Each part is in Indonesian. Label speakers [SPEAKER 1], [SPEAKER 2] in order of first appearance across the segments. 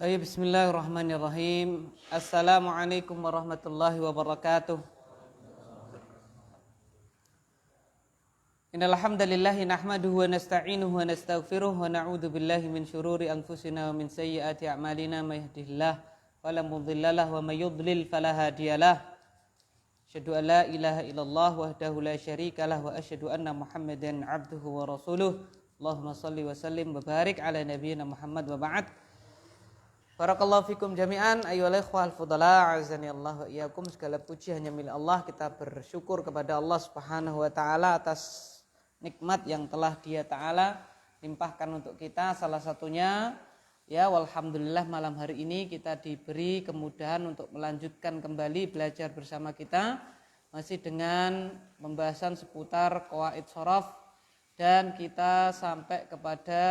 [SPEAKER 1] Bismillahirrahmanirrahim. Assalamualaikum warahmatullahi wabarakatuh. Innal hamdalillahi nahmaduhu wa nasta'inuhu wa nastaghfiruh wa na'udzu billahi min syururi anfusina wa min sayyiati a'malina may yahdihillahu fala mudhillalah wa may yudlil fala hadiyalah. Asyhadu an la ilaha illallah wahdahu la syarikalah wa asyhadu anna Muhammadan 'abduhu wa rasuluh. Allahumma shalli wa sallim wa barik ala nabiyyina Muhammad wa ba'd. Barakallahu fikum jami'an ayyuhal ikhwal fudala azani Allah wa iyyakum. Segala puji hanya milik Allah. Kita bersyukur kepada Allah Subhanahu wa taala atas nikmat yang telah Dia taala limpahkan untuk kita. Salah satunya ya walhamdulillah malam hari ini kita diberi kemudahan untuk melanjutkan kembali belajar bersama kita masih dengan pembahasan seputar qawaid shoraf, dan kita sampai kepada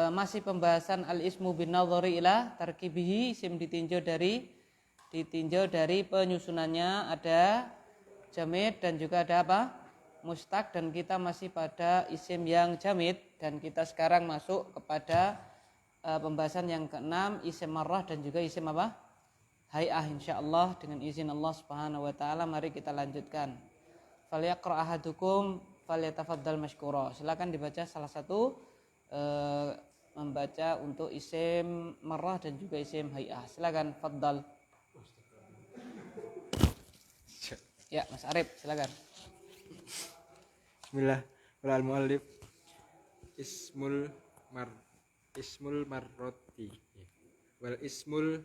[SPEAKER 1] masih pembahasan al-ismu bin nadhari ila tarkibihi. Isim ditinjau dari penyusunannya, ada jamid dan juga ada apa? Mustaq, dan kita masih pada isim yang jamid, dan kita sekarang masuk kepada pembahasan yang keenam, isim marrah dan juga isim apa? Hay'ah, insyaallah dengan izin Allah Subhanahu wa taala. Mari kita lanjutkan. Falyaqra ahadukum falyatafaddal mashkura. Silakan dibaca salah satu membaca untuk isim marrah dan juga isim hay'ah. Silakan, faddal. Ya, Mas Arif, silakan.
[SPEAKER 2] Bismillah. Wal muallif ismul marrati wal ismul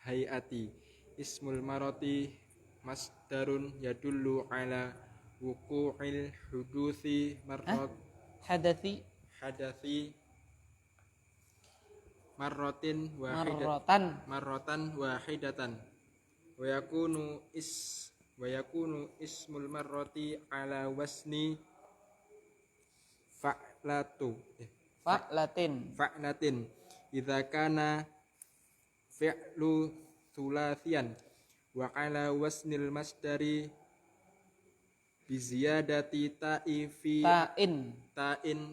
[SPEAKER 2] hayati. Ismul marrati masdarun yadullu ala wuqu'il hudusi marrat hadathi marrotan wahidatan wa yakunu ismul marrati ala wasni fa'latin idza kana fi'lu thulathiyan wa ala wasnil masdari bi ziyadati ta'in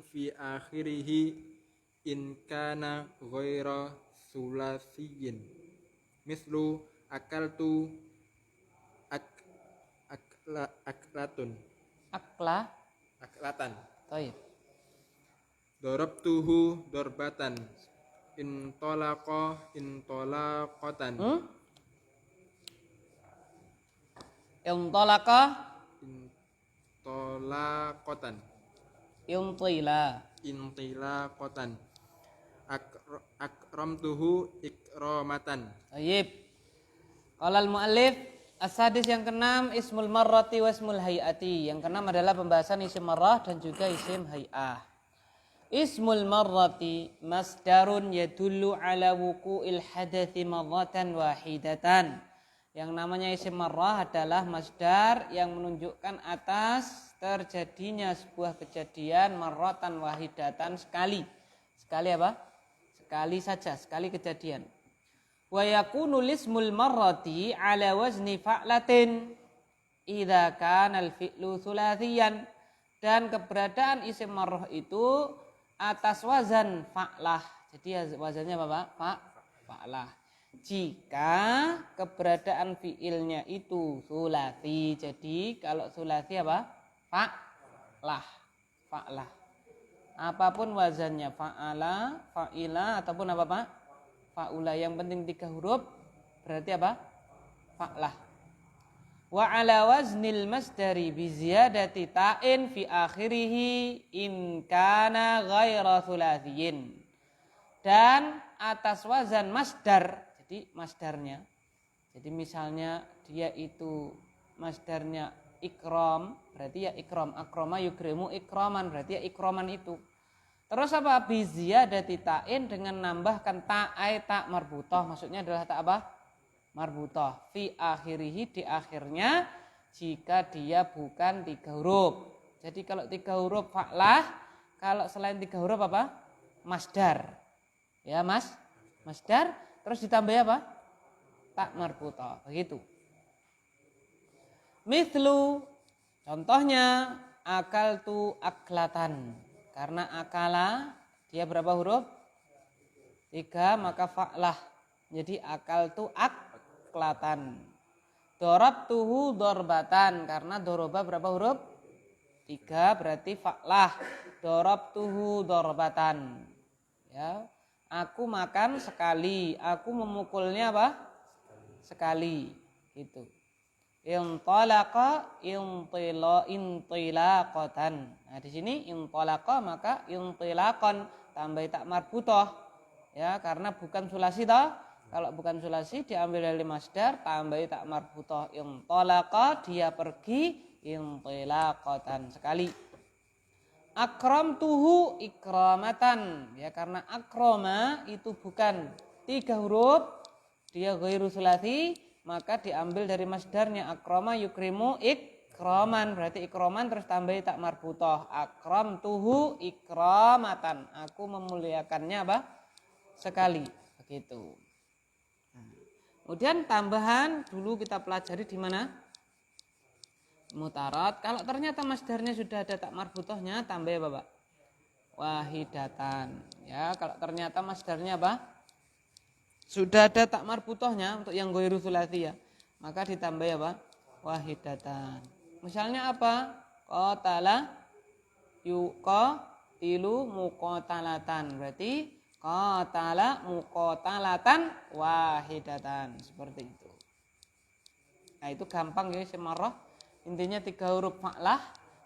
[SPEAKER 2] fi akhirih in kana ghaira thulathiyin mislu akaltu aklatan.
[SPEAKER 1] Baik.
[SPEAKER 2] Darabtuhu darbatan. Intolaqatan. Intilaqatan. Akramtuhu ikramatan.
[SPEAKER 1] Baik. Qala al-muallif as-sadis, yang keenam, ismul marrati wa ismul hayati. Yang keenam adalah pembahasan isim marrah dan juga isim hay'ah. Ismul marrati masdarun yadullu ala wuqu'il hadathi marratan wahidatan. Yang namanya isim marrah adalah masdar yang menunjukkan atas terjadinya sebuah kejadian marratan wahidatan, sekali. Sekali apa? Sekali saja, sekali kejadian. Wa yakunu lismul marrati ala wazni fa'latin idza kana al-fi'lu thulathiyan. Dan keberadaan isim marrah itu atas wazan fa'lah. Jadi wazannya apa, Pak? Fa'lah. Jika keberadaan fi'ilnya itu thulathi. Jadi kalau thulathi apa? Fa'lah. Fa'lah. Apapun wazannya, fa'ala, fa'ila ataupun apa, Pak? Fa'ula, yang penting 3 huruf, berarti apa? Fa'lah. Wa ala waznil masdari bi ziyadati ta'in fi akhirih in kana ghaira thulathiyin. Dan atas wazan masdar, jadi masdarnya. Jadi misalnya dia itu masdarnya ikram, berarti ya ikram. Akrama yukrimu ikraman, berarti ya ikraman itu. Terus apa? Bi ziyadati ta'in, dengan nambahkan ta'ai tak marbutah. Maksudnya adalah tak apa? Marbutah. Fi akhirihi, di akhirnya, jika dia bukan 3 huruf. Jadi kalau 3 huruf fa'lah, kalau selain 3 huruf apa? Masdar. Ya mas, masdar, terus ditambah apa? Tak marbutah. Begitu. Mithlu, contohnya akaltu aklatan. Karena akala dia berapa huruf? 3 maka fa'lah. Jadi akal tu aklatan. Darabtuhu darbatan karena doroba berapa huruf? 3 berarti fa'lah. Darabtuhu darbatan. Ya. Aku makan sekali, aku memukulnya apa? Sekali. Gitu. Intalaqa intilaqatan. Nah, di sini intalaqa maka intilaqan tambah tak marbutah. Ya, karena bukan sulasi toh. Kalau bukan sulasi diambil dari masdar tambah tak marbutah. Intalaqa dia pergi intilaqatan sekali. Akramtuhu ikramatan. Ya, karena akrama itu bukan 3 huruf, dia ghairu sulasi, maka diambil dari masdarnya akrama yukrimu ikraman, berarti ikraman terus tambah tak marbutah. Akramtuhu ikramatan, aku memuliakannya apa? Sekali, begitu. Kemudian tambahan dulu kita pelajari di mana? Mutarat. Kalau ternyata masdarnya sudah ada tak marbutahnya, tambah apa, Pak? Wahidatan. Ya, kalau ternyata masdarnya apa? Sudah ada tak marbutahnya untuk yang ghairu sulasi ya, maka ditambah apa? Wahidatan. Misalnya apa? Qatala yuqatilu muqatalatan. Berarti qatala muqatalatan wahidatan. Seperti itu. Nah, itu gampang ya semarah. Intinya 3 huruf fa'lah.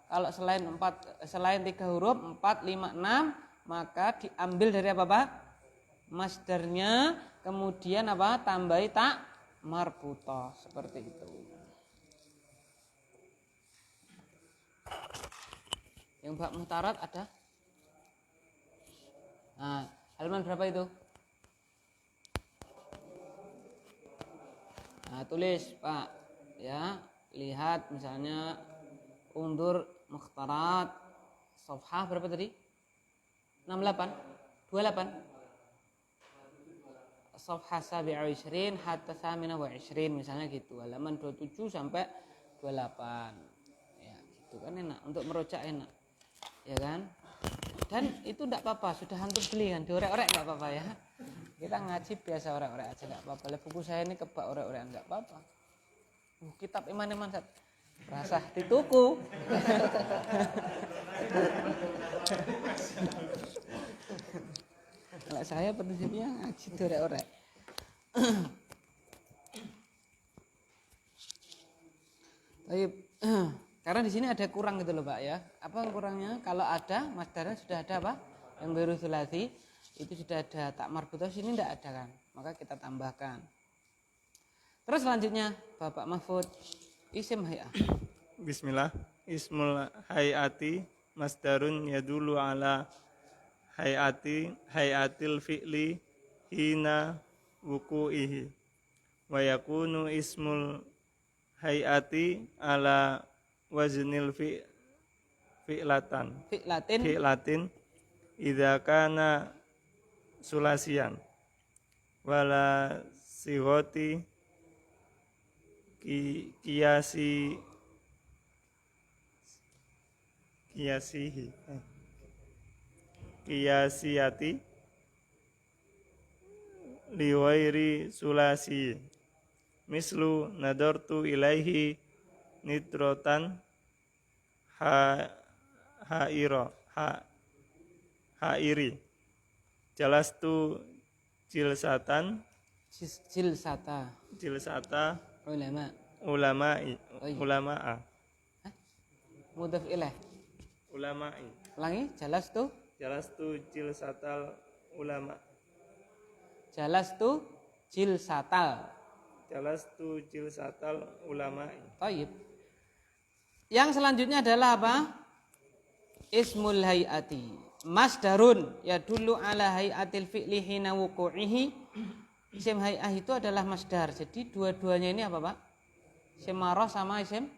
[SPEAKER 1] Kalau selain 3 huruf 4, 5, 6 maka diambil dari apa, Pak? Masdarnya, kemudian apa? Tambahi tak marbutah seperti itu. Yang bab mutarat ada? Nah, halaman berapa itu? Nah, tulis, Pak. Ya. Lihat misalnya undur mukhtarat safhah berapa tadi? 68 28 safhah 27 hatta 28 misalnya gitu, halaman 27 sampai 28 ya, gitu kan enak untuk merojak, enak ya kan, dan itu enggak apa-apa, sudah antum beli kan, diorek-orek enggak apa-apa ya, kita ngaji biasa orek-orek aja enggak apa-apa. Buku saya ini kebak orek-orek enggak apa-apa. Kitab iman-iman rasa dituku. Kalau saya prinsipnya ngaji orek-orek. Baik, karena di sini ada kurang gitu loh, Pak ya. Apa kurangnya? Kalau ada masdarnya sudah ada apa? Yang baru sulasi itu sudah ada tak marbutah, sini tidak ada kan. Maka kita tambahkan. Terus selanjutnya Bapak Mahfud, isim hay'ah.
[SPEAKER 3] Bismillah. Ismul hayati masdarun yadulu ala hayatil fi'li hina wuku'ihi. Wa yakunu ismul hayati ala waznil fi'latin idza kana sulasian wala sighati qiyasiyati liwairi sulasi mislu nadartu ilaihi nitrotan hairi jalastu jilsata ulama'a
[SPEAKER 1] Mudhaf ilaih.
[SPEAKER 3] Ulama'i.
[SPEAKER 1] Ulangi, jalastu
[SPEAKER 3] jilsatal ulama.
[SPEAKER 1] Jalastu
[SPEAKER 3] jilsatal ulama'i.
[SPEAKER 1] Baik. Yang selanjutnya adalah apa? Ismul hayati. Masdarun yadullu ala hayatil fi'li hina wuku'ihi. Isim hay'ah itu adalah masdar. Jadi dua-duanya ini apa, Pak? Isim marah sama isim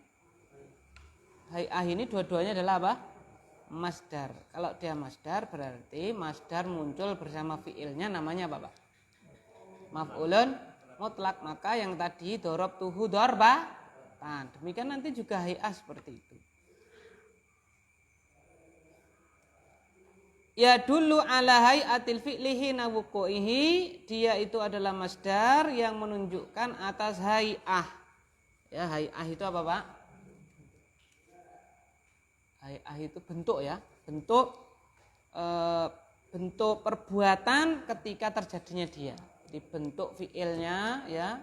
[SPEAKER 1] hay'ah ini dua-duanya adalah apa? Masdar. Kalau dia masdar berarti masdar muncul bersama fi'ilnya, namanya apa, Pak? Maf'ulun mutlak. Maka yang tadi darabtuhu darbatan. Demikian nanti juga hay'ah seperti itu. Ya dulu ala hayatil fi'lihi nawuku'ihi, dia itu adalah masdar yang menunjukkan atas hay'ah. Ya, hay'ah itu apa, Pak? Hay'ah itu bentuk ya, bentuk perbuatan ketika terjadinya dia. Jadi bentuk fi'ilnya ya,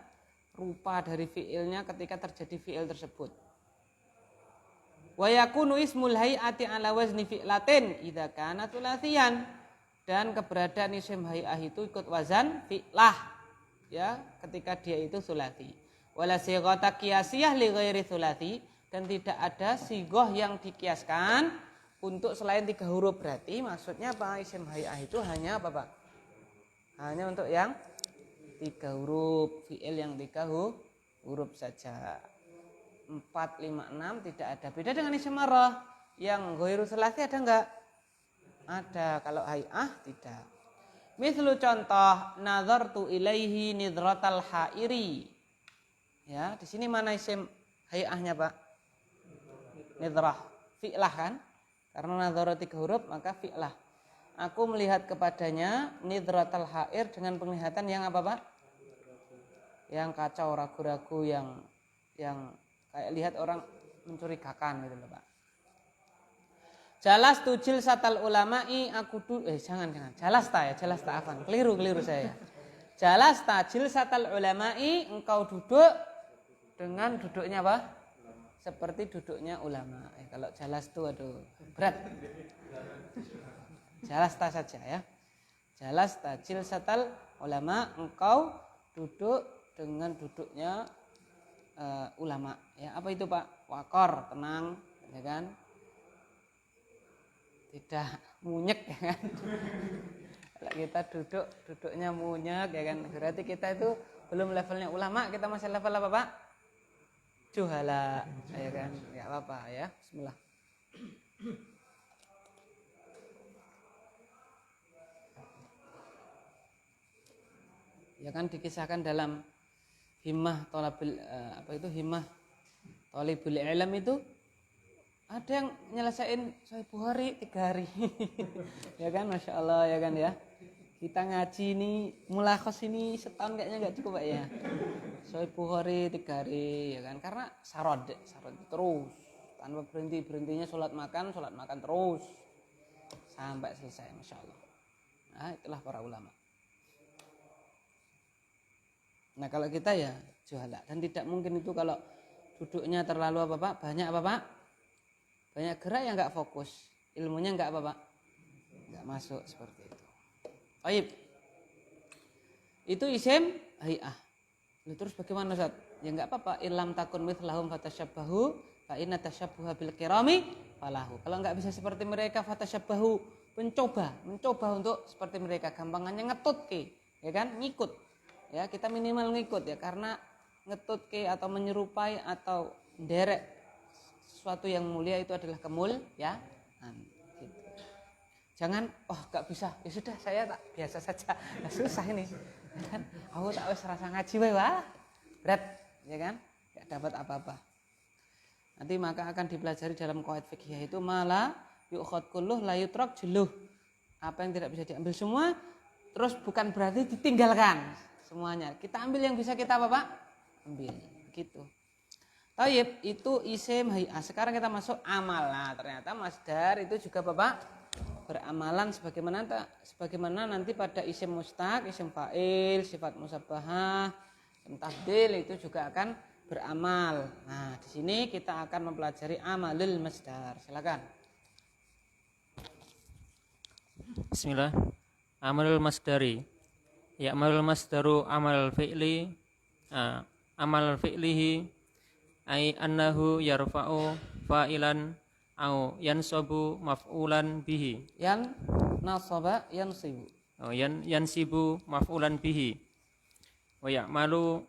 [SPEAKER 1] rupa dari fi'ilnya ketika terjadi fi'il tersebut. Wa yakunu ismul hay'ati ala wazni fi'latin idza kana tsulasiyan, dan keberadaan isim hay'ah itu ikut wazan fi'lah ya ketika dia itu sulasi. Wala sighata qiyasiyah li ghairi sulasi, dan tidak ada sigoh yang dikiaskan untuk selain 3 huruf. Berarti maksudnya apa? Isim hay'ah itu hanya apa, Pak? Hanya untuk yang 3 huruf, fi'il yang 3 huruf saja. 4, 5, 6 tidak ada. Beda dengan isim marrah yang ghairu sulasi ada enggak? Ada. Kalau hay'ah tidak. Mislu contoh nazartu ilaihi nidratal hairi. Ya, di sini mana isim hay'ahnya, Pak? Nidrah. Fi'lah kan? Karena nazara 3 huruf maka fi'lah. Aku melihat kepadanya nidratal hair dengan penglihatan yang apa, Pak? Yang kacau, ragu-ragu, yang kayak lihat orang mencurigakan gitu loh, Pak. Jalas tujil satal ulama'i, aku jangan. Jalas ta afan. Keliru saya. Jalas tajil satal ulama'i, engkau duduk dengan duduknya apa? Seperti duduknya ulama. Kalau jalas itu aduh berat. Jalas ta saja ya. Jalas tajil satal ulama, engkau duduk dengan duduknya ulama. Ya, apa itu, Pak? Wakor, tenang, ya kan? Tidak munyek, ya kan? Kalau kita duduknya munyek, ya kan? Berarti kita itu belum levelnya ulama, kita masih level apa, Pak? Juhala, ya kan? Ya apa ya. Bismillah. Ya kan dikisahkan dalam himmah thalibul ilm itu ada yang nyelesain Sahih Bukhari 3 hari. Ya kan, Masya Allah ya kan ya. Kita ngaji ini mulakhos ini setahun kayaknya nggak cukup, Pak ya. Sahih Bukhari 3 hari ya kan, karena sarod terus tanpa berhentinya sholat makan terus sampai selesai, Masya Allah. Nah, itulah para ulama. Nah, kalau kita ya juhala, dan tidak mungkin itu kalau duduknya terlalu apa, Pak? Banyak apa, Pak? Banyak gerak yang enggak fokus. Ilmunya enggak apa, Pak? Enggak masuk seperti itu. Baik. Itu isim hay'ah. Terus bagaimana, Ustaz? Ya enggak apa-apa, illam takun mithlahum fatashabbahu fa inna tashabbuha bil kirami falahu. Kalau enggak bisa seperti mereka fatashabbahu, mencoba untuk seperti mereka, gampangannya ngetut ya kan? Ngikut. Ya, kita minimal ngikut ya, karena ngetut atau menyerupai atau derek sesuatu yang mulia itu adalah kemuliaan ya. Gitu. Jangan gak bisa, ya sudah saya tak biasa saja. Nah, susah ini. Ya kan? Aku tak wis rasa ngaji wae berat, ya kan? Gak dapat apa-apa. Nanti maka akan dipelajari dalam qawaid fikih itu mala yu'khad kulluh la yutrak juluh. Apa yang tidak bisa diambil semua, terus bukan berarti ditinggalkan semuanya. Kita ambil yang bisa kita apa, Pak? Ambil. Gitu. Taib itu isim hay'ah. Sekarang kita masuk amal. Nah, ternyata masdar itu juga Bapak beramalan sebagaimana nanti pada isim mustaq, isim fa'il, sifat musabbahah, isim tafdil itu juga akan beramal. Nah, di sini kita akan mempelajari amalul masdar. Silakan.
[SPEAKER 4] Bismillah. Amalul masdari. Ya'malul masdaru amal fi'li amal fi'lihi ay annahu yarfa'u fa'ilan au yansabu maf'ulan bihi.
[SPEAKER 1] Yan nasaba yansibu.
[SPEAKER 4] Yansibu maf'ulan bihi. Wa ya'malu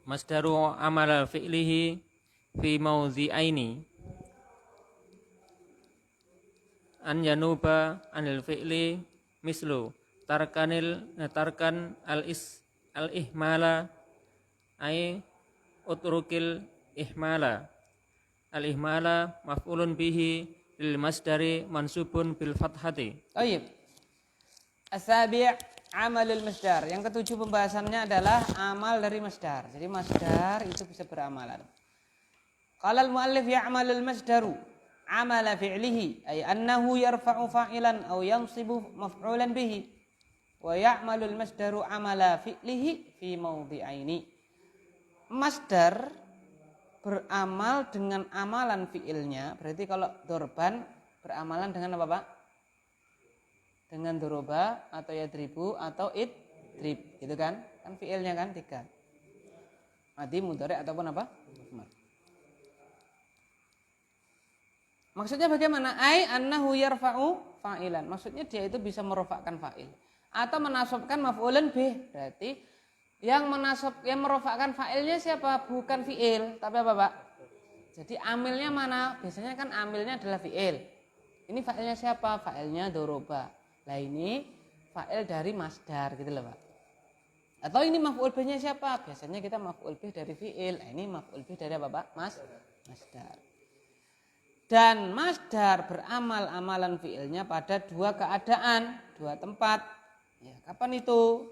[SPEAKER 4] masdaru amal fi'lihi fi mawdhi'aini. An yanuba anil fi'li mislu tarkan al ihmala ay utrukil ihmala. Al ihmala maf'ulun bihi lil masdari mansubun bil fathati.
[SPEAKER 1] Baik. As-sabi' amalul masdar. Yang ketujuh pembahasannya adalah amal dari masdar. Jadi masdar itu bisa beramalan. Qala al-muallif ya'malul masdaru amala fi'lihi ay annahu yarfa'u fa'ilan aw yansibu maf'ulan bihi wa ya'malul masdaru amala fi'lihi fi mawdi'aini. Masdar beramal dengan amalan fi'ilnya. Berarti kalau dorban beramalan dengan apa, Pak? Dengan doroba atau yadribu atau idrib, gitu kan? Kan fi'ilnya kan 3. Madi, mudhari ataupun apa? Maksudnya bagaimana? Ai annahu yarfa'u fa'ilan. Maksudnya dia itu bisa merofakkan fa'il atau menasabkan maf'ulan bih. Berarti yang merofakkan fa'ilnya siapa? Bukan fi'il, tapi apa, Pak? Jadi amilnya mana? Biasanya kan amilnya adalah fi'il. Ini fa'ilnya siapa? Fa'ilnya doroba. Lah ini fa'il dari masdar gitu loh, Pak. Atau ini maf'ul bih-nya siapa? Biasanya kita maf'ul bih dari fi'il. Nah, ini maf'ul bih dari apa, Pak? Masdar. Dan masdar beramal amalan fi'ilnya pada 2 keadaan, 2 tempat. Ya, kapan itu?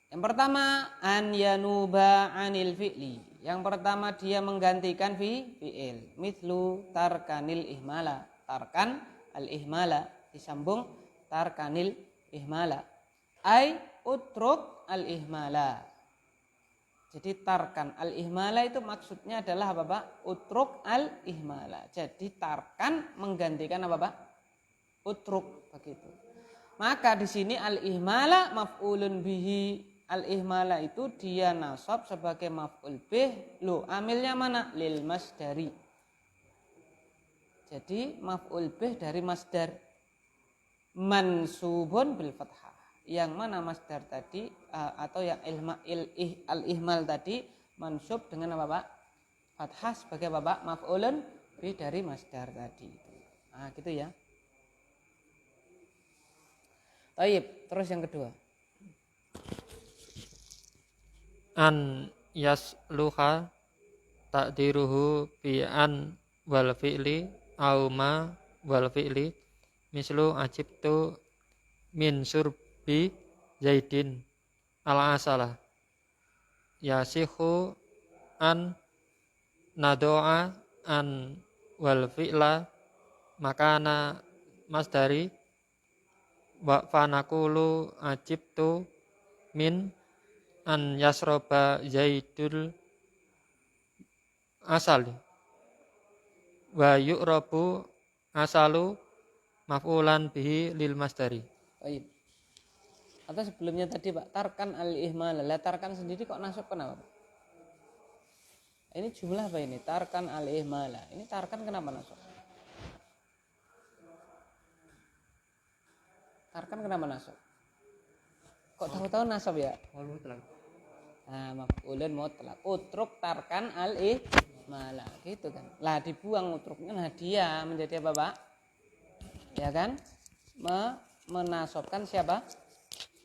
[SPEAKER 1] Yang pertama, an yanuba anil fi'li. Yang pertama dia menggantikan fi'il. Mithlu tarkanil ihmala. Tarkan al-ihmala. Disambung tarkanil ihmala. Ay utruk al-ihmala. Jadi tarkan al-ihmala itu maksudnya adalah apa, Pak? Utruk al-ihmala. Jadi tarkan menggantikan apa, Pak? Utruk, begitu. Maka di sini al-ihmala maf'ulun bihi. Al-ihmala itu dia nasab sebagai maf'ul bih. Loh, amilnya mana? Lil masdari. Jadi maf'ul bih dari masdar. Mansubun bil fathah. Yang mana masdar tadi atau yang al-ihmal tadi mansub dengan apa, Pak? Fathah sebagai apa, Pak? Maf'ulun bih dari masdar tadi. Nah, gitu ya. Baik, terus yang kedua.
[SPEAKER 4] An yasluha takdiruhu bi an wal fi'li au ma wal fi'li mislu ajibtu min surbi zaidin al asala yasihu an nadoa an wal fi'la makana masdari wa fanaqulu ajibtu min an yasroba zaidul asali wa yu'rabu asalu maf'ulan bihi lil masdari.
[SPEAKER 1] Baik. Atau sebelumnya tadi, Pak, tarkan al-ihmal. Lah tarkan sendiri kok nasab kenapa, Pak? Ini jumlah apa ini? Tarkan al-ihmal. Ini tarkan kenapa nasab? Tarkan kenapa nasab? Kok tahu-tahu nasab ya? Nah, maf'ulun mutlaq. Utruk tarkan al-ihmala, gitu kan. Lah dibuang utruknya, nah dia menjadi apa, Pak? Ya kan? Menasabkan siapa?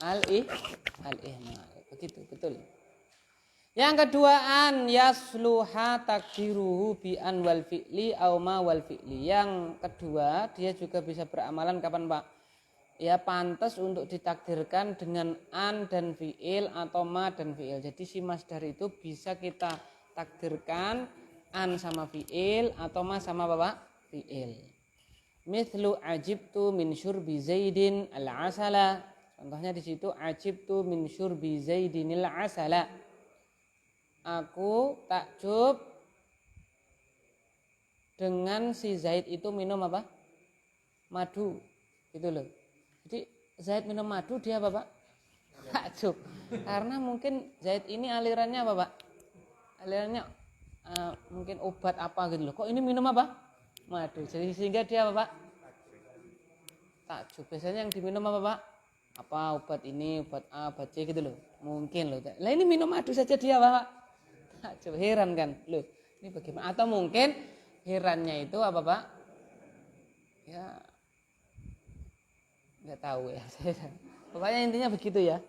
[SPEAKER 1] Al-ihmal. Begitu, betul. Yang kedua, an yasluha takdiruhu bi an wal fi'li au ma wal fi'li. Yang kedua, dia juga bisa beramalan kapan, Pak? Ya pantas untuk ditakdirkan dengan an dan fi'il atau ma dan fi'il. Jadi si masdar itu bisa kita takdirkan an sama fi'il atau ma sama apa, Pak? Fi'il. Mithlu ajibtu min syurbi zaidin al-asala. Contohnya di situ ajibtu min syurbi zaidinil asala. Aku takjub dengan si Zaid itu minum apa? Madu. Gitu loh. Jadi Zaid minum madu, dia apa, Pak? Takjub. Karena mungkin Zaid ini alirannya apa, Pak? Alirannya mungkin obat apa gitu loh. Kok ini minum apa? Madu. Jadi sehingga dia apa, Pak? Takjub. Biasanya yang diminum apa, Pak? Apa obat ini, obat A, obat C gitu loh. Mungkin loh. Lah ini minum madu saja dia, Pak. Takjub. Heran kan? Loh, ini bagaimana? Atau mungkin herannya itu apa, Pak? Ya nggak tahu ya. Pokoknya intinya begitu ya.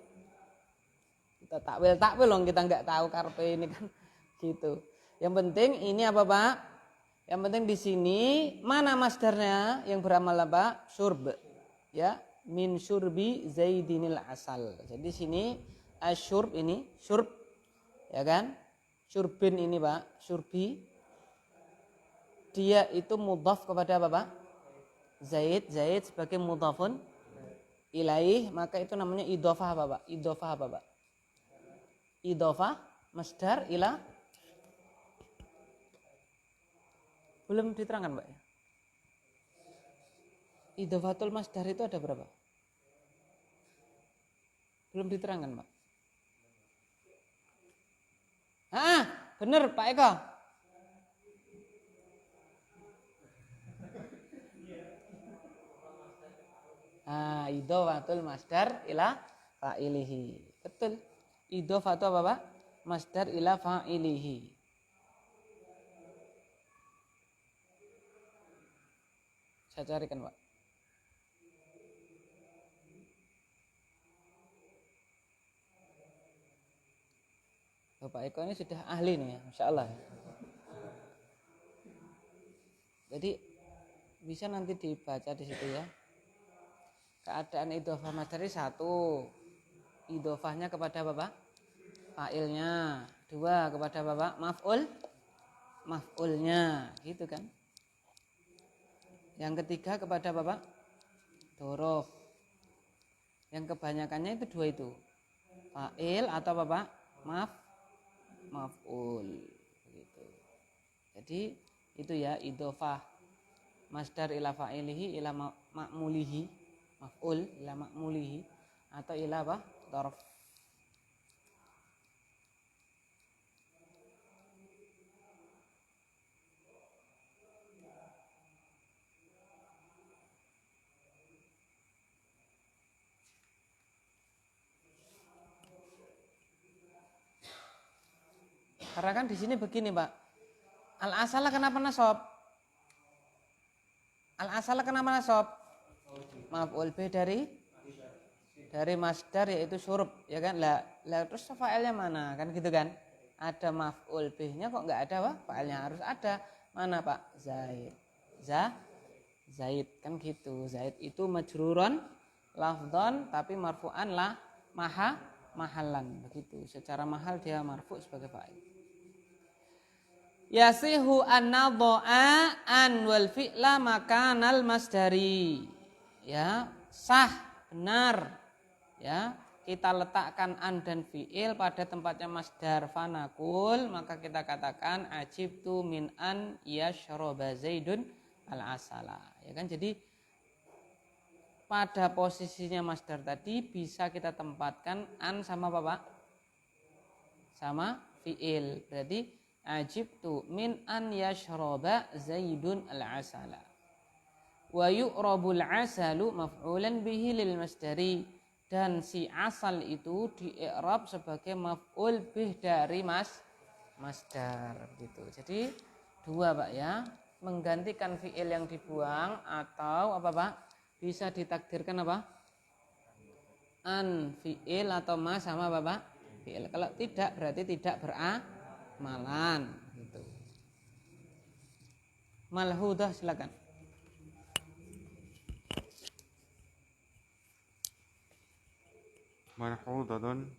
[SPEAKER 1] Kita takwil loh, kita nggak tahu karpe ini kan gitu. Yang penting ini apa, Pak? Yang penting di sini mana masdarnya yang beramal apa? Syurb. Ya, min syurbi zaidinil asal. Jadi sini asyurb ini syurb, ya kan? Syurbin ini Pak, syurbi. Dia itu mudhaf kepada apa Pak? Zaid sebagai mudhafun ilaih, maka itu namanya idhofah apa Pak? Idhofah apa Pak? Idhofah masdar ila. Belum diterangkan Pak ya? Idhofatul masdar itu ada berapa? Belum diterangkan Pak. Bener Pak Eko. Idhofatul masdar ila fa'ilihi. Betul. Idhofatu apa Pak? Masdar ila fa'ilihi. Saya carikan Pak. Bapak Eko ini sudah ahli nih ya, Masya Allah. Jadi bisa nanti dibaca di situ ya. Keadaan idhofah masdari satu, idhofahnya kepada Bapak fa'ilnya. Dua, kepada Bapak maf'ulnya, gitu kan. Yang ketiga kepada Bapak dorof. Yang kebanyakannya itu dua itu, fa'il atau Bapak maf'ul gitu. Jadi itu ya idhofah masdar ila fa'ilihi ila ma'mulihi, maf'ul ila ma'mulihi atau ila apa? Dhorf. Karena kan di sini begini Pak, al-asala kenapa nasab? Al-asala kenapa nasab? Maf'ul bih dari masdar yaitu syurub, ya kan? Lah terus fa'ilnya mana? Kan gitu kan? Ada maf'ul bihnya kok enggak ada Pak? Fa'ilnya harus ada. Mana Pak? Zaid. Zaid kan gitu. Zaid itu majruron lafdhon tapi marfu'an lah mahalan begitu. Secara mahal dia marfu' sebagai fa'il. Yasihu an-nadha'a an wal fi'la makanal masdari. Ya, sah, benar. Ya, kita letakkan an dan fi'il pada tempatnya masdar fanakul, maka kita katakan ajibtu min an yashraba zaidun al-asala. Ya kan? Jadi pada posisinya masdar tadi bisa kita tempatkan an sama apa Pak? Sama fi'il. Berarti ajibtu min an yashraba zaidun al-asala. Wa yu'rabul asalu maf'ulan bihi lil masdari. Dan si asal itu di i'rab sebagai maf'ul bih dari masdar gitu. Jadi dua Pak ya, menggantikan fi'il yang dibuang atau apa Pak? Bisa ditakdirkan apa? An fi'il atau ma sama apa Pak? Fi'il. Kalau tidak berarti tidak beramalan gitu. Malhudah silakan.
[SPEAKER 2] Malhudatun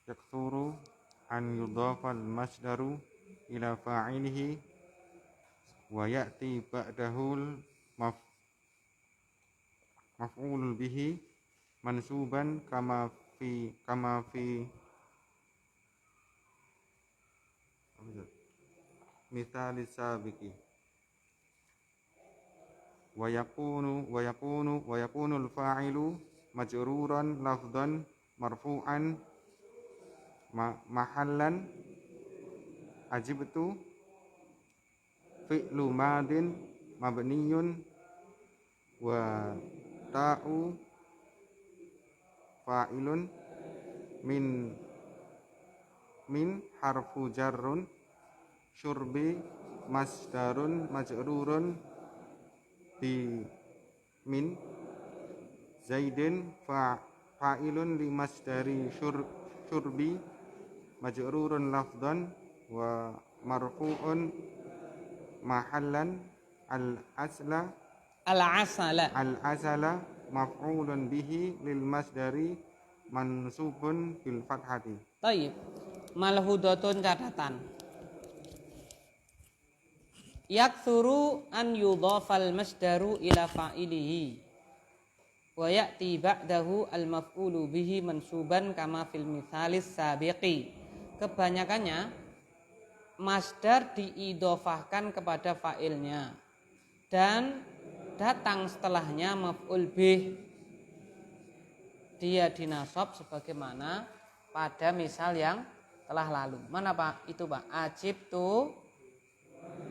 [SPEAKER 2] yakthuru an yudhafal masdaru ila fa'ilihi wa ya'ti ba'dahul maf'ul bihi mansuban kama fi misalis sabiqi wa yakunu al-fa'ilu majruran lafdhan marfu'an mahallan ajibtu fi'lu madin mabniyun wa ta'u fa'ilun min harfu jarrun syurbi masdarun majrurun bi min zaidin fa'ilun li masdari syurbi majrurun lafdan wa marfu'un mahallan al-asla
[SPEAKER 1] Al-asala.
[SPEAKER 2] maf'ulun bihi lil masdari mansubun bil fathati.
[SPEAKER 1] Taib. Malhudatun catatan. Yaktsuru an yudhafal masdaru ila fa'ilihi wa ya'ti ba'dahu al-maf'ulu bihi mansuban kama fil mithalis sabiqi. Kebanyakannya masdar diidhofahkan kepada fa'ilnya dan datang setelahnya maf'ul bih. Dia dinasab sebagaimana pada misal yang telah lalu. Mana Pak? Itu Pak. Ajibtu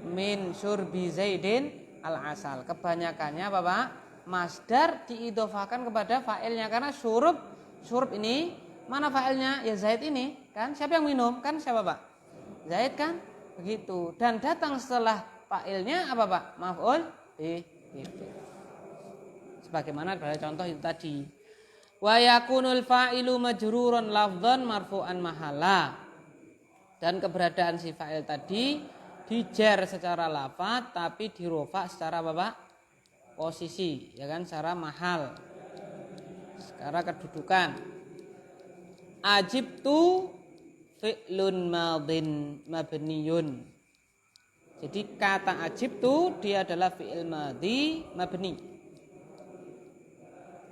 [SPEAKER 1] min syurbi Zaidin al-asal. Kebanyakannya apa Pak? Masdar diidhofahkan kepada fa'ilnya karena syurub ini mana fa'ilnya? Ya Zaid ini kan. Siapa yang minum? Kan siapa Pak? Zaid kan? Begitu. Dan datang setelah fa'ilnya apa Pak? Maf'ul bih. Gitu. Sebagaimana pada contoh itu tadi. Wa yakunul fa'ilu majrurun lafdhan marfu'an mahala. Dan keberadaan si fa'il tadi dijer secara lafaz tapi dirofa secara apa Pak? Posisi, ya kan, secara mahal. Secara kedudukan. Ajibtu fi'lun madin mabniyun. Jadi kata ajibtu dia adalah fi'il madhi mabni.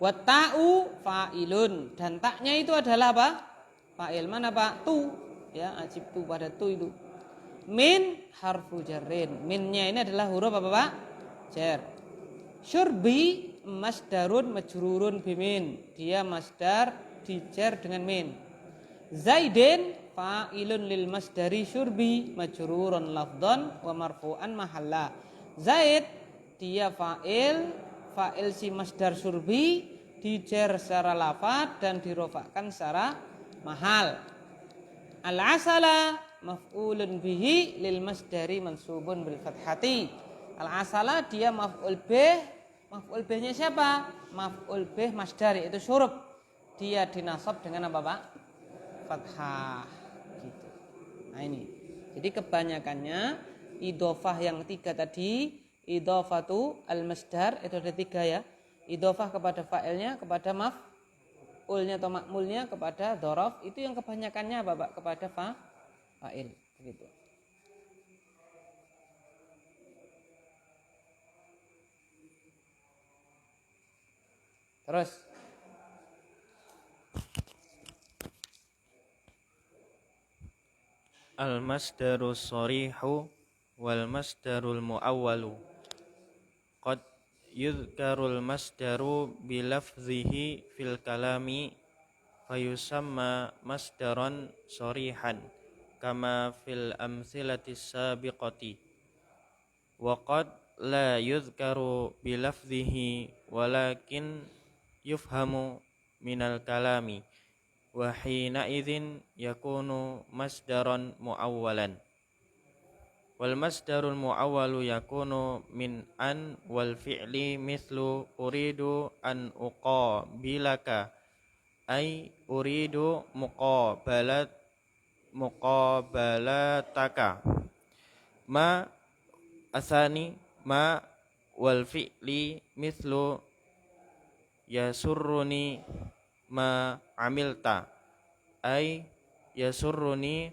[SPEAKER 1] Wa ta'u fa'ilun, dan taknya itu adalah apa? Fa'il. Mana Pak? Tu. Ya, ajibtu pada tu itu. Min harfu jarrin. Minnya ini adalah huruf apa Pak? Jar. Syurbi masdarun majrurun bimin. Dia masdar dijar dengan min. Zaidin fa'ilun lil masdari syurbi majrurun lafdhan wa marfu'an mahalla. Zaid dia fa'il si masdar syurbi dijar secara lafaz dan dirofakkan secara mahal. Al-asala maf'ulun bihi lil masdari mansubun bil fathati. Al-asala dia maf'ul bih. Maf'ul bihnya siapa? Maf'ul bih masdar yaitu syurub. Dia dinasab dengan apa Pak? Fathah gitu. Nah ini. Jadi kebanyakannya idhofah yang tiga tadi, idhofatu al-masdar itu ada tiga ya. Idhofah kepada fa'ilnya, kepada maf'ulnya atau makmulnya, kepada dhorof, itu yang kebanyakannya apa Pak? Kepada fa'il begitu. Terus
[SPEAKER 3] Al-masdaru sharihu wal masdarul muawwalu. Qad yudhkarul masdaru bilafzihi fil kalami fayusamma masdaran sharihan kama fil amsilatis sabiqati. Wa qad la yudhkaru bilafzihi walakin yufhamu minal kalami. Wa hina idzin yakunu masdaran muawwalan. Wal masdarul muawwalu yakunu min an wal fi'li mithlu uridu an uqabilaka ay uridu muqabalataka. Ma asani ma wal fi'li mithlu yasurruni ma amilta ay yasurruni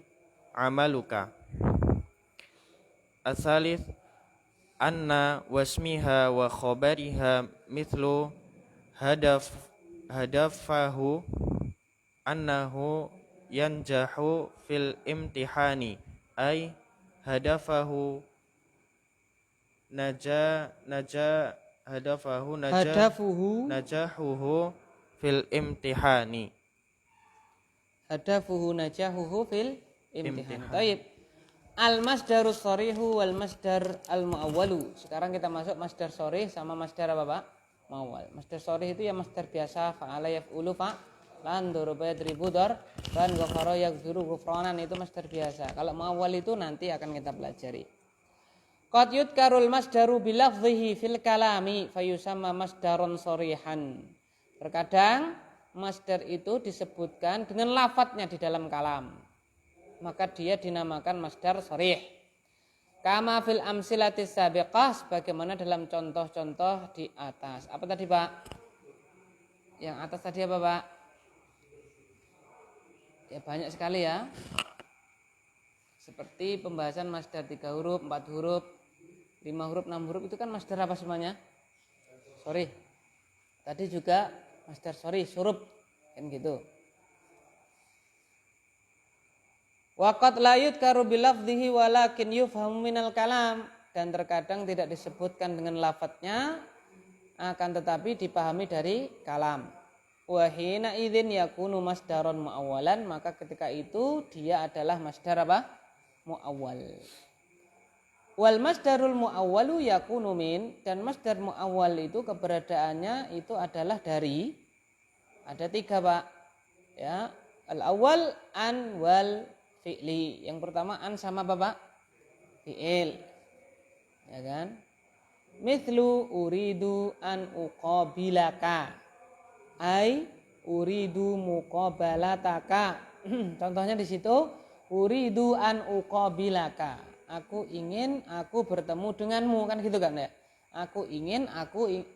[SPEAKER 3] amaluka. Asalith anna wasmiha wa khabariha mithlu hadafahu annahu yanjahu fil imtihani ay hadafahu najahuhu fil imtihani.
[SPEAKER 1] Hadafuhu najahuhu fil imtihan. Baik. Al-masdarus sharihu wal masdar al-muawwalu. Sekarang kita masuk masdar sharih sama masdar apa Pak? Muawwal. Masdar sharih itu ya masdar biasa, fa'ala yaf'ulu fa'lan daraba yadribu darban ghafara yaghfiru ghufranan, itu masdar biasa. Kalau muawwal itu nanti akan kita pelajari. Qad yudkarul masdaru bilafzihi fil kalami fayusamma masdaron sharihan. Terkadang masdar itu disebutkan dengan lafadznya di dalam kalam, maka dia dinamakan masdar sharih. Kama fil amsilatis sabiqah, sebagaimana dalam contoh-contoh di atas. Apa tadi, Pak? Yang atas tadi apa, Pak? Ya banyak sekali ya. Seperti pembahasan masdar 3 huruf, 4 huruf, 5 huruf, 6 huruf, itu kan masdar apa semuanya? Sorry. Tadi juga masdar surup. Kan gitu. Waqat la yudkaru bilafdhihi walakin yufhamu minal kalam, dan terkadang tidak disebutkan dengan lafadznya akan tetapi dipahami dari kalam. Wa hina idzin yakunu masdaron muawwalan, maka ketika itu dia adalah masdar apa? Muawwal. Wal masdarul muawwalu yakunu min, dan masdar muawwal itu keberadaannya itu adalah dari, ada 3, Pak. Ya, al awal an wal fi'li. Yang pertama an sama apa, Pak? Fi'il. Ya kan? Mithlu uridu an uqabilaka. Ai uridu muqabalataka. Contohnya di situ uridu an uqabilaka. Aku ingin aku bertemu denganmu, kan gitu kan ya? Aku ingin aku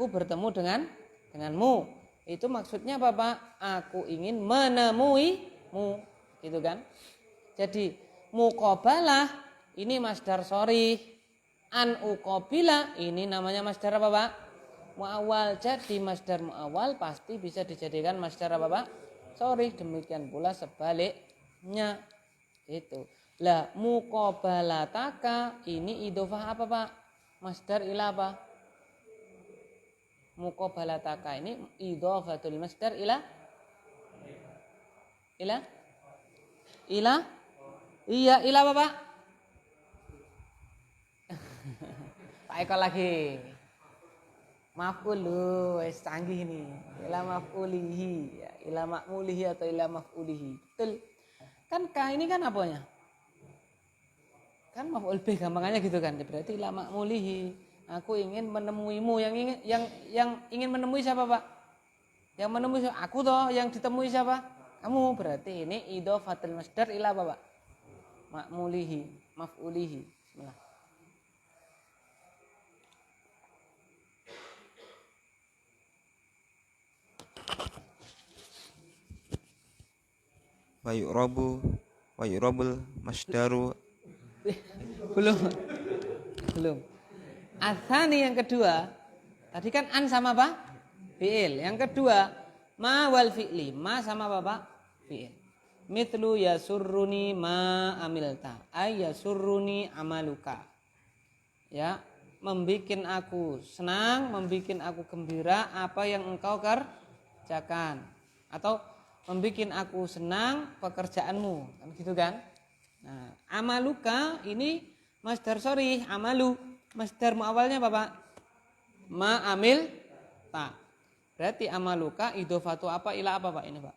[SPEAKER 1] bertemu denganmu. Itu maksudnya apa, Pak? Aku ingin menemuimu, gitu kan? Jadi muqabalah ini masdar sharih, an uqabila ini namanya masdar apa, Pak? Muawwal. Jadi masdar muawwal pasti bisa dijadikan masdar apa, Pak? Sharih. Demikian pula sebaliknya. Itu. Lah muqabalataka ini idhofah apa, Pak? Masdar ila apa? Muqabalataka ini idhofatul masdar ila iya ila apa, Pak? Pak Eko lagi. Maf'ulu, canggih ini. Ila maf'ulihi, ya, ila ma'mulihi atau ila maf'ulihi. Betul. Kan K ini kan apanya? Kan maf'ul bih gampangannya gitu kan. Berarti ila ma'mulihi. Aku ingin menemuimu. Yang ingin menemui siapa, Pak? Yang menemui siapa? Aku toh. Yang ditemui siapa? Kamu. Berarti ini idhofatul masdar ila apa, Pak? Ma'mulihi, maf'ulihi. Bismillah.
[SPEAKER 3] Wa yu'rabul masdaru.
[SPEAKER 1] Belum. Atsani yang kedua. Tadi kan an sama apa? Fi'il. Yang kedua, ma wal fi'li. Ma sama apa, Pak? Fi'il. Mithlu yasurruni ma amilta. Ay yasurruni amaluka. Ya, membikin aku senang, membikin aku gembira apa yang engkau kerjakan. Atau membikin aku senang pekerjaanmu, kan gitu kan? Nah, amaluka ini masdar sharih, amalu. Masdar muawalnya apa, Pak? Ma amil ta. Berarti amaluka idhofatu apa ila apa, Pak? Ini, Pak.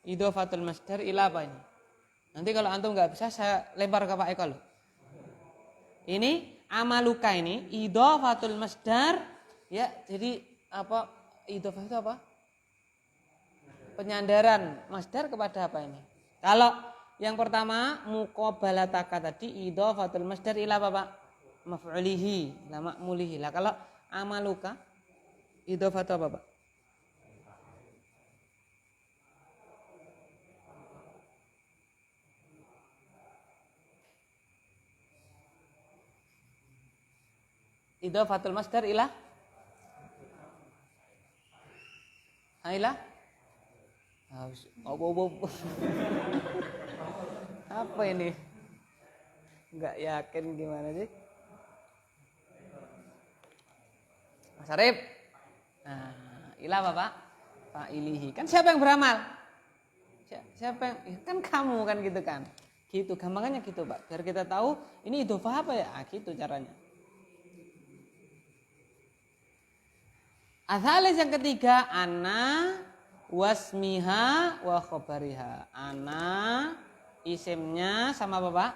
[SPEAKER 1] Idhofatul masdar ila apa ini? Nanti kalau antum nggak bisa saya lempar ke Pak Eko loh. Ini amaluka ini idhofatul masdar, ya. Jadi apa? Idhofah itu apa? Penyandaran masdar kepada apa ini? Kalau yang pertama muqabalataka tadi idhofatul masdar ila apa, Pak? Maf'ulihi, la ma'mulihi. Lah kalau amaluka idhofatu apa, Pak? Idhofatul masdar ila apa ini? Enggak yakin gimana sih? Mas Arif. Nah, ila apa, Pak? Fa'ilihi. Kan siapa yang beramal? Siapa yang? Kan kamu kan gitu kan. Gitu gampangannya gitu, Pak. Biar kita tahu ini idhofah apa ya? Gitu caranya. Atsalis yang ketiga, ana wasmiha wa khobariha. Ana isimnya sama apa, Pak?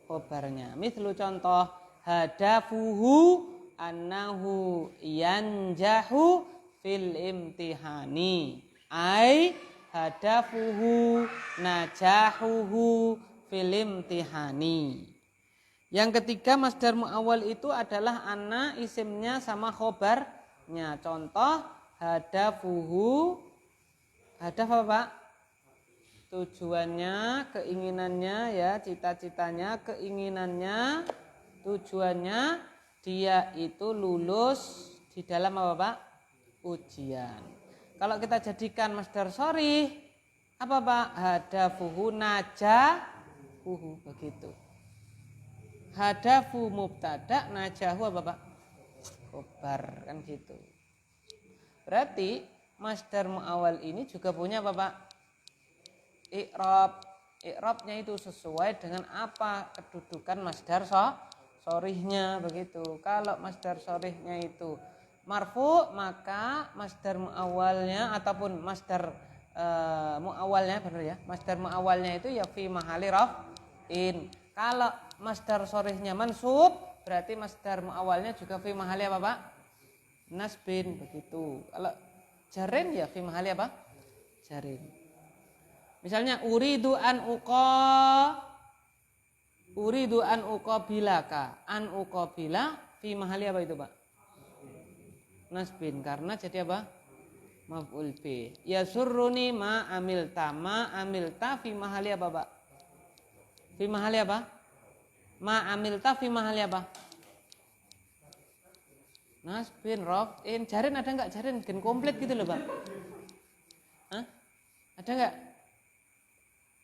[SPEAKER 1] Khobarnya. Mithlu contoh hadafuhu annahu yanjahu fil imtihani. Ai hadafuhu najahuhu fil imtihani. Yang ketiga masdar muawwal itu adalah anna isimnya sama khobarnya. Contoh hadafuhu. Hadaf apa Pak? Tujuannya, keinginannya ya, cita-citanya, keinginannya, tujuannya dia itu lulus di dalam apa Pak? Ujian. Kalau kita jadikan masdar sharih apa Pak? Hadafuhu najahuhu begitu. Hadafu mubtada najahu apa Pak? Khobar kan gitu. Berarti masdar muawwal ini juga punya apa Pak? I'rab. I'rabnya itu sesuai dengan apa kedudukan masdar sharihnya begitu. Kalau masdar sharihnya itu marfu, maka masdar muawwalnya ataupun masdar muawwalnya benar ya. Masdar muawwalnya itu ya fi mahali raf'in. Kalau masdar sharihnya mansub, berarti masdar muawwalnya juga fi mahali apa Pak? Nasbin begitu. Kalau jarin ya fi mahali apa? Jarin. Misalnya uridu an uqabilaka. An uqabila fi mahali apa itu Pak? Nasbin karena jadi apa? Maf'ul bih. Yasurruni ma amilta. Ma amilta fi mahali apa Pak? Fi mahali apa? Ma amilta fi mahali apa? Nasbin, raf'in. Jarin ada enggak jarin? Gen komplit gitu loh Pak. Hah? Ada enggak?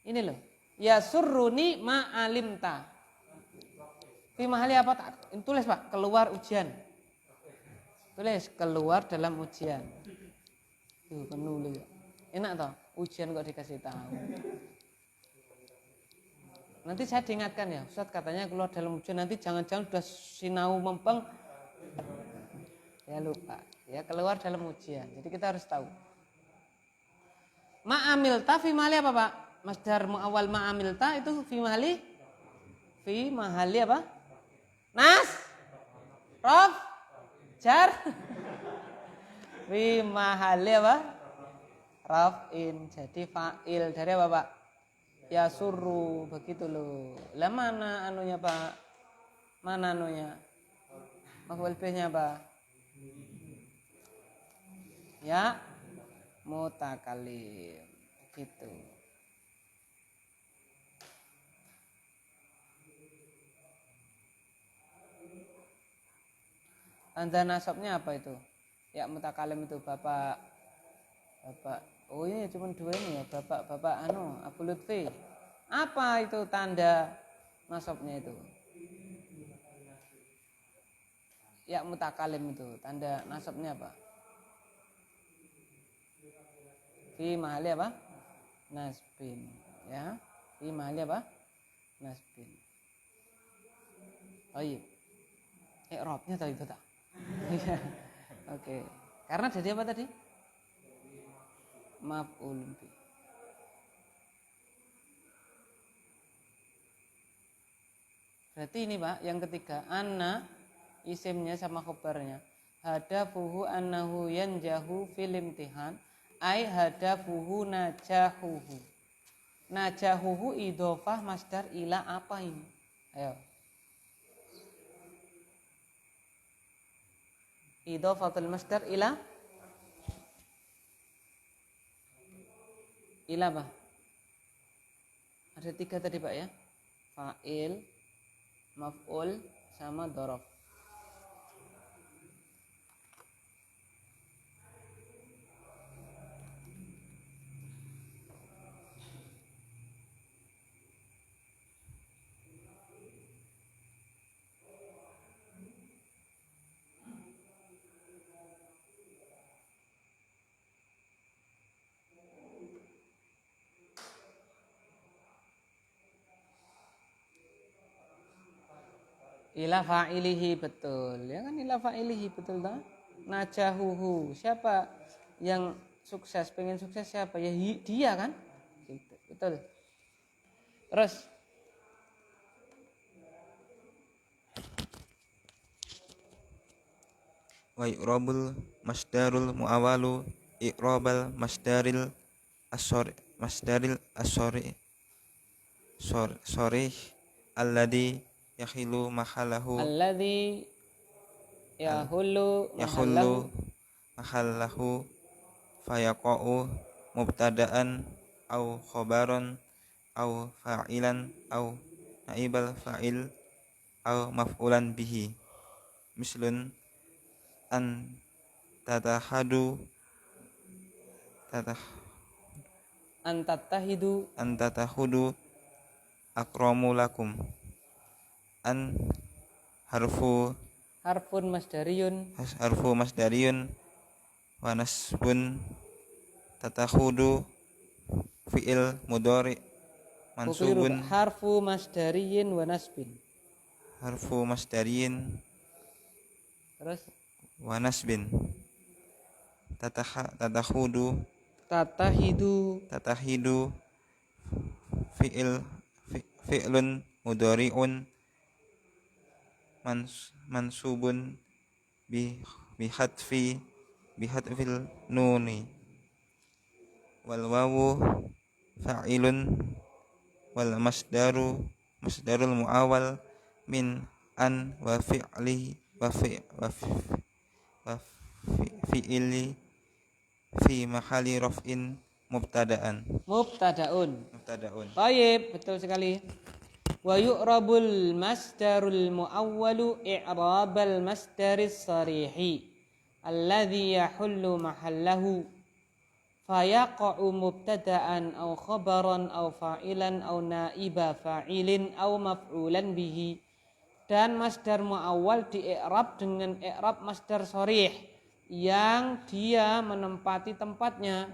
[SPEAKER 1] Ini loh. Yasurruni ma alimta. Fi mahali apa? Tulis Pak, keluar ujian. Tulis keluar dalam ujian. Tuh penulis. Enak toh? Ujian kok dikasih tahu. Nanti saya diingatkan ya, Ustaz katanya keluar dalam ujian, nanti jangan-jangan udah sinau mempeng. Ya lupa. Ya keluar dalam ujian. Jadi kita harus tahu. Ma'amilta fi mahali apa Pak? Masdar muawwal ma'amilta itu fi mahali apa? Nas? Raf? Jar? Fi mahali apa? Raf'in. Jadi fa'il dari apa Pak? Ya suruh begitu loh. Lah mana anunya Pak? Mana anunya? Maf'ul bihnya Pak? Ya mutakalim gitu. Tanda nasabnya apa itu? Ya mutakalim itu bapak. Oh ini cuma dua ini ya bapak Abu Lutfi. Apa itu tanda nasabnya itu? Ya mutakalim itu tanda nasabnya apa? Fi mahali apa? Nasbin. Ya, fi mahali apa? Nasbin. Oh iya. I'rabnya tadi itu tak? Iya. Oke. Karena jadi apa tadi? Maf'ul bih. Berarti ini Pak, yang ketiga anna isimnya sama khobarnya. Hadafuhu annahu yanjahu fil imtihan. Ai hadafuhu najahuhu. Najahuhu idhofah masdar ila apa ini? Ayo. Idhofatul masdar ila apa? Ada 3 tadi Pak ya. Fa'il, maf'ul, sama dhorof. Ila fa'ilihi betul. Ya kan ila fa'ilihi betul tak? Najahuhu. Siapa yang sukses, pengen sukses siapa? Ya dia kan? Gitu. Betul. Terus
[SPEAKER 3] Wa yu'rabul masdarul mu'awalu i'rabal masdaril asori sorih alladhi yahilu mahallahu
[SPEAKER 1] alladzi yahullu
[SPEAKER 3] yahullu
[SPEAKER 1] mahallahu
[SPEAKER 3] mahallahu fayaqa'u mubtada'an au khobaron au fa'ilan au naibal fa'il au maf'ulan bihi mislun an tatahadu tatah
[SPEAKER 1] antatahidu
[SPEAKER 3] an tatahudu akramu lakum an harfu
[SPEAKER 1] harfun
[SPEAKER 3] masdariyun wa nasbun tatahudu fi'il mudhari mansubun
[SPEAKER 1] harfu masdariyin wa nasbin.
[SPEAKER 3] harfu masdariyin
[SPEAKER 1] Terus
[SPEAKER 3] wa nasbin tatahudu tatahidu fi'lun mudhari'un mansubun bihadfil nuni wal wawu fa'ilun wal masdarul muawwal min an wa fi'li wa fi'ili fi mahali raf'in mubtada'un.
[SPEAKER 1] Baik, betul sekali. Wa yu'rabul masdarul muawwalu i'rabal masdaris sarihi alladhi yahullu mahallahu fayaqa'u mubtada'an aw khabaran aw fa'ilan aw naiba fa'ilin aw maf'ulan bihi. Dan masdar muawwal di-i'rab dengan i'rab masdar sharih yang dia menempati tempatnya,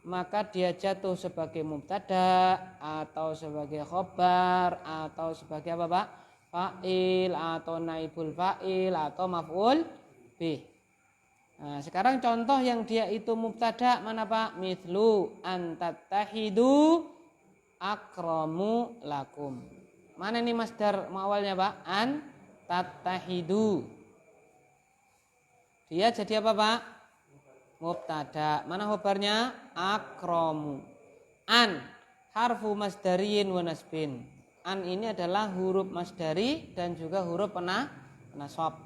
[SPEAKER 1] maka dia jatuh sebagai mubtada atau sebagai khobar atau sebagai apa Pak? Fa'il atau naibul fa'il atau maf'ul bih. Nah, sekarang contoh yang dia itu mubtada mana Pak? Mithlu antatahidu akramu lakum. Mana ini masdar muawalnya Pak? Antatahidu. Dia jadi apa Pak? Mubtada. Mana khobarnya? Akramu. An harfu masdariyin wa nasbin. An ini adalah huruf masdari dan juga huruf penasab.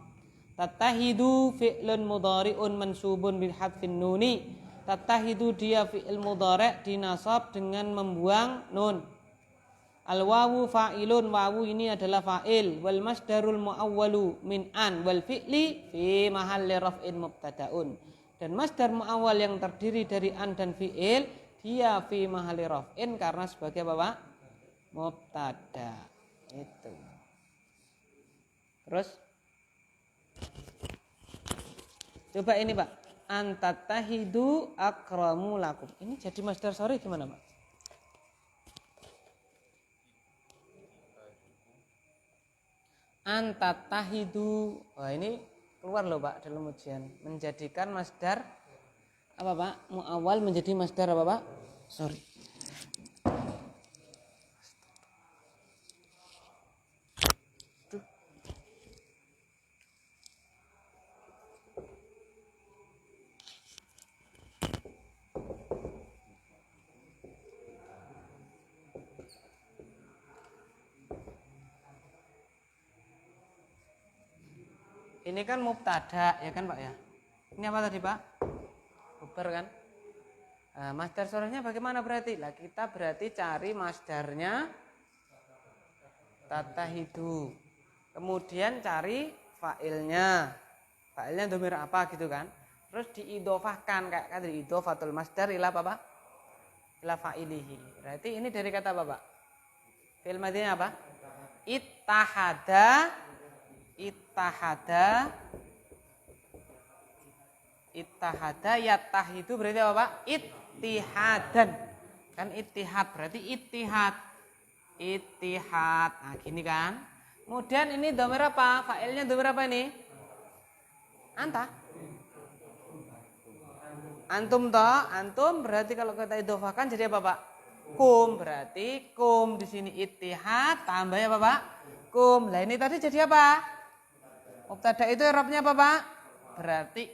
[SPEAKER 1] Tatahidu fi'lun mudhari'un mansubun bil hadfin nuni. Tatahidu dia fi'il mudhari' dinasab dengan membuang nun. Al wawu fa'ilun, wawu ini adalah fa'il. Wal masdarul muawwalu min an wal fi'li fi mahalli raf'in mubtada'un. Dan masdar muawwal yang terdiri dari an dan fi'il dia fi mahalli raf'in karena sebagai apa Pak? Mubtada. Itu. Terus coba ini Pak, antatahidu akramu lakum. Ini jadi masdar sharih gimana Pak? Antatahidu. Wah, ini keluar loh Pak dalam ujian. Menjadikan masdar apa Pak? Muawwal menjadi masdar apa Pak? Sorry. Ini kan mubtada ya kan Pak ya. Ini apa tadi Pak? Khobar kan? Nah, masdar sharihnya bagaimana berarti? Lah kita berarti cari masdarnya tatahidu. Kemudian cari fa'ilnya. Fa'ilnya dhamir apa gitu kan? Terus diidhofahkan kayak tadi idhofatul masdar ila apa Pak? Ila fa'ilihi. Berarti ini dari kata apa Pak? Fi'il madhinya apa? Ittahada yattahidu berarti apa Pak? Ittihadan. Kan ittihad berarti ittihad. Nah gini kan. Kemudian ini dhamir apa? Fa'ilnya dhamir apa ini? Anta. Antum toh, antum berarti kalau kita idhofahkan jadi apa Pak? Kum, berarti kum di sini ittihad tambah apa Pak? Kum. Lah ini tadi jadi apa? Mubtada itu i'rabnya apa Pak? Berarti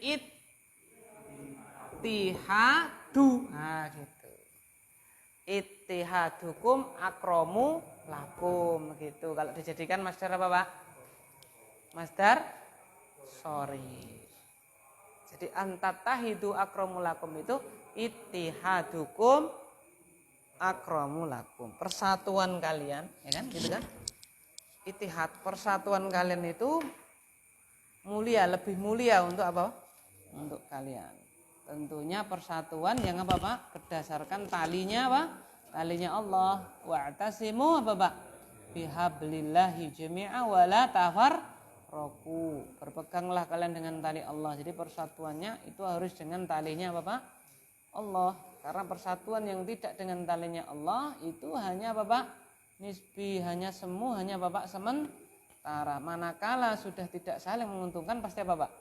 [SPEAKER 1] ittihadu. Nah gitu. Ittihadukum akramu lakum gitu. Kalau dijadikan masdar apa, Pak? Masdar sorry. Jadi antatahidu akramu lakum itu ittihadukum akramu lakum. Persatuan kalian, ya kan? Gitu kan? Ittihad, persatuan kalian itu mulia, lebih mulia untuk apa? Untuk kalian. Tentunya persatuan yang apa, Pak? Berdasarkan talinya apa? Talinya Allah. Wa'tasimu apa, Pak? Bihablillahi jami'a wa la tafarraqu. Berpeganglah kalian dengan tali Allah. Jadi persatuannya itu harus dengan talinya apa, Pak? Allah. Karena persatuan yang tidak dengan talinya Allah itu hanya apa, Pak? Nisbi, hanya semu, hanya apa, Pak? Sementara. Manakala sudah tidak saling menguntungkan pasti apa, Pak?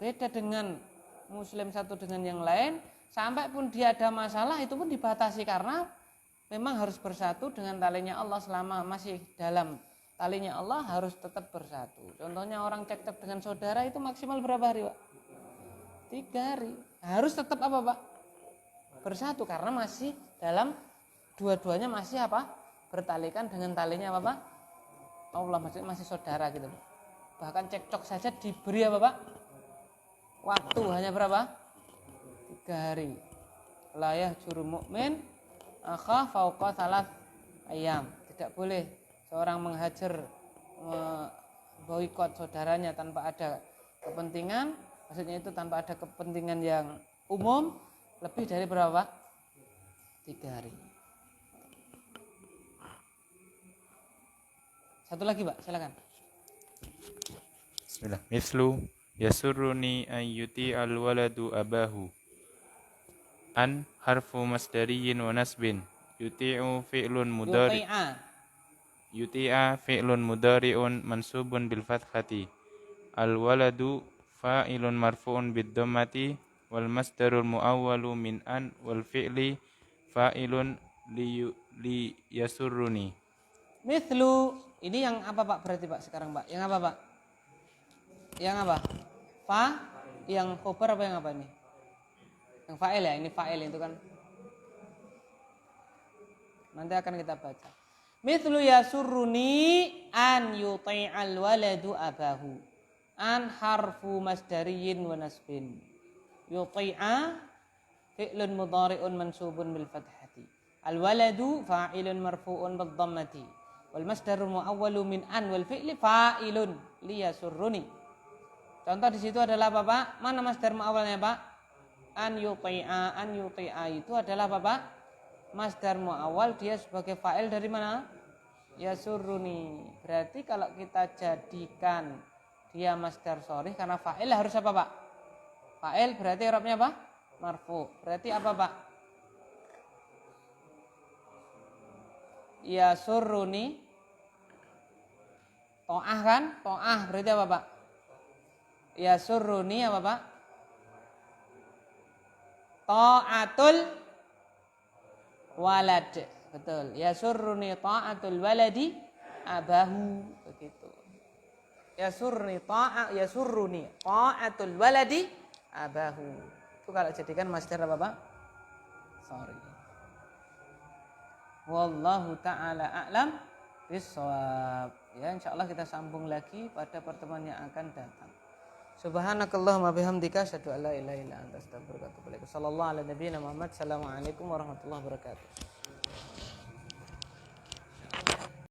[SPEAKER 1] Beda dengan muslim satu dengan yang lain, sampai pun dia ada masalah itu pun dibatasi karena memang harus bersatu dengan talinya Allah. Selama masih dalam talinya Allah harus tetap bersatu. Contohnya orang cekcok dengan saudara itu maksimal berapa hari, Pak? 3 hari. Harus tetap apa, Pak? Bersatu karena masih dalam dua-duanya masih apa? Bertalikan dengan talinya apa, Pak? Allah, masih saudara gitu. Bahkan cekcok saja diberi apa, Pak? Waktu hanya berapa? 3 hari. La yahjuru mu'min akha fauqa 3 ayam. Tidak boleh seorang menghajar, boikot saudaranya tanpa ada kepentingan. Maksudnya itu tanpa ada kepentingan yang umum lebih dari berapa? 3 hari. Satu lagi, Pak, silakan.
[SPEAKER 5] Bismillah. Mislu yasurruni an yuti al waladu abahu. An harfu masdariyin wa nasbin. Yuti'u fi'lun mudari. Yuti'a fi'lun mudari'un mansubun bil fathati. Al waladu fa'ilun marfu'un bid dhammati wal masdarul muawwalu min an wal fi'li fa'ilun li yasurruni.
[SPEAKER 1] Mithlu, ini yang apa, Pak? Berarti, Pak, sekarang, Pak. Yang apa, Pak? Yang apa? Fa, yang khobar apa yang apa ini? Yang fa'il ya, ini fa'il itu kan. Nanti akan kita baca. Mithlu yasurruni an yuti'al waladu abahu. An harfu masdariyin wa nasbin. Yuti'a fi'lun mudhari'un mansubun bil fathati. Al waladu fa'ilun marfu'un bid dhammati. Wal masdarul muawwalu min an wal fi'li fa'ilun liyasurruni. Contoh di situ adalah apa, Pak? Mana masdar muawwalnya, Pak? An yuti'a. An yuti'a itu adalah apa, Pak? Masdar muawwal, dia sebagai fa'il dari mana? Yasurruni. Berarti kalau kita jadikan dia masdar sharih karena fa'il harus apa, Pak? Fa'il berarti i'rabnya apa? Marfu. Berarti apa, Pak? Yasurruni. To'ah kan? To'ah berarti apa, Pak? Yasurruni apa, Pak? Ta'atul walad. Betul. Yasurruni ta'atul waladi abahu. Begitu. Yasurruni ta'atul waladi abahu. Itu kalau jadikan masdar apa, Pak? Sorry. Wallahu ta'ala a'lam bissawab. Ya, insyaallah kita sambung lagi pada pertemuan yang akan datang. Subhanakallahumma bihamdika asyhadu an la ilaha illa anta astaghfiruka wa atubu ilaik. Sallallahu ala nabiyyina Muhammad. Assalamualaikum warahmatullahi wabarakatuh.